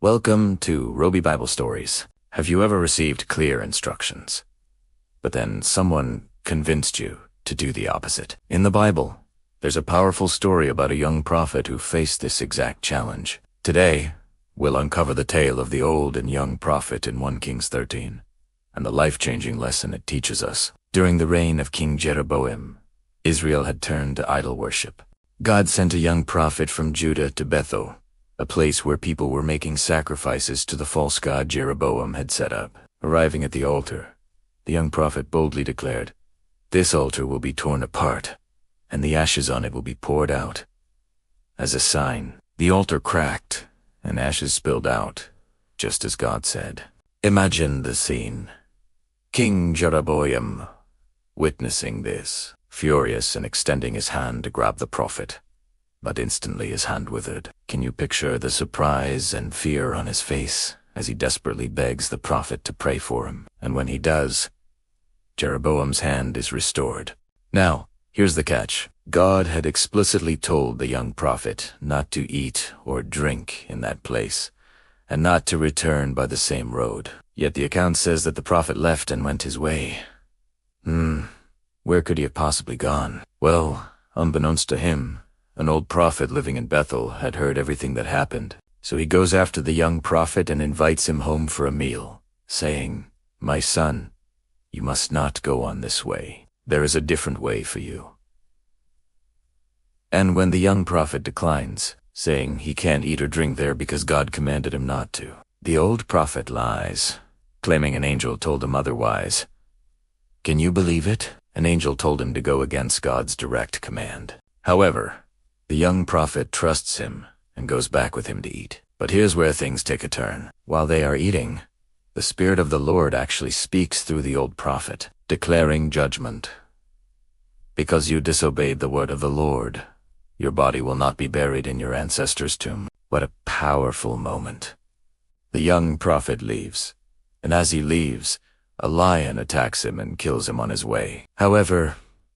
Welcome to Roby Bible Stories. Have you ever received clear instructions, but then someone convinced you to do the opposite? In the Bible, there's a powerful story about a young prophet who faced this exact challenge. Today, we'll uncover the tale of the old and young prophet in 1 Kings 13, and the life-changing lesson it teaches us. During the reign of King Jeroboam, Israel had turned to idol worship. God sent a young prophet from Judah to Bethel, a place where people were making sacrifices to the false god Jeroboam had set up. Arriving at the altar, the young prophet boldly declared, "This altar will be torn apart, and the ashes on it will be poured out." As a sign, the altar cracked, and ashes spilled out, just as God said. Imagine the scene. King Jeroboam witnessing this, furious and extending his hand to grab the prophet. But instantly his hand withered. Can you picture the surprise and fear on his face as he desperately begs the prophet to pray for him? And when he does, Jeroboam's hand is restored. Now, here's the catch. God had explicitly told the young prophet not to eat or drink in that place, and not to return by the same road. Yet the account says that the prophet left and went his way. Where could he have possibly gone? Well, unbeknownst to him, an old prophet living in Bethel had heard everything that happened. So he goes after the young prophet and invites him home for a meal, saying, "My son, you must not go on this way. There is a different way for you." And when the young prophet declines, saying he can't eat or drink there because God commanded him not to, the old prophet lies, claiming an angel told him otherwise. Can you believe it? An angel told him to go against God's direct command. However, the young prophet trusts him and goes back with him to eat. But here's where things take a turn. While they are eating, the Spirit of the Lord actually speaks through the old prophet, declaring judgment. "Because you disobeyed the word of the Lord, your body will not be buried in your ancestors' tomb." What a powerful moment. The young prophet leaves, and as he leaves, a lion attacks him and kills him on his way. However,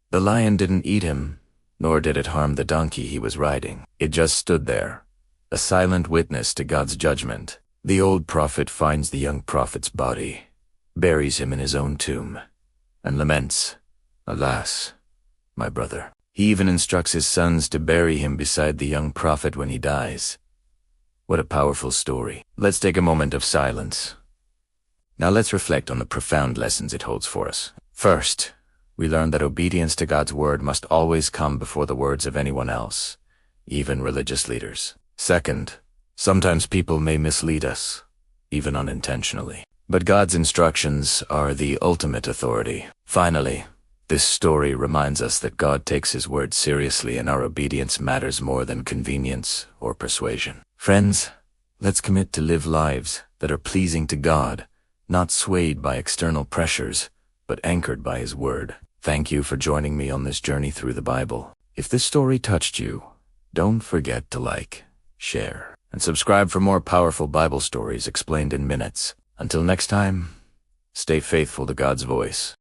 the lion didn't eat him, nor did it harm the donkey he was riding. It just stood there, a silent witness to God's judgment. The old prophet finds the young prophet's body, buries him in his own tomb, and laments, "Alas, my brother." He even instructs his sons to bury him beside the young prophet when he dies. What a powerful story. Let's take a moment of silence. Now let's reflect on the profound lessons it holds for us. First, we learn that obedience to God's word must always come before the words of anyone else, even religious leaders. Second, sometimes people may mislead us, even unintentionally. But God's instructions are the ultimate authority. Finally, this story reminds us that God takes his word seriously and our obedience matters more than convenience or persuasion. Friends, let's commit to live lives that are pleasing to God, not swayed by external pressures, but anchored by his word. Thank you for joining me on this journey through the Bible. If this story touched you, don't forget to like, share, and subscribe for more powerful Bible stories explained in minutes. Until next time, stay faithful to God's voice.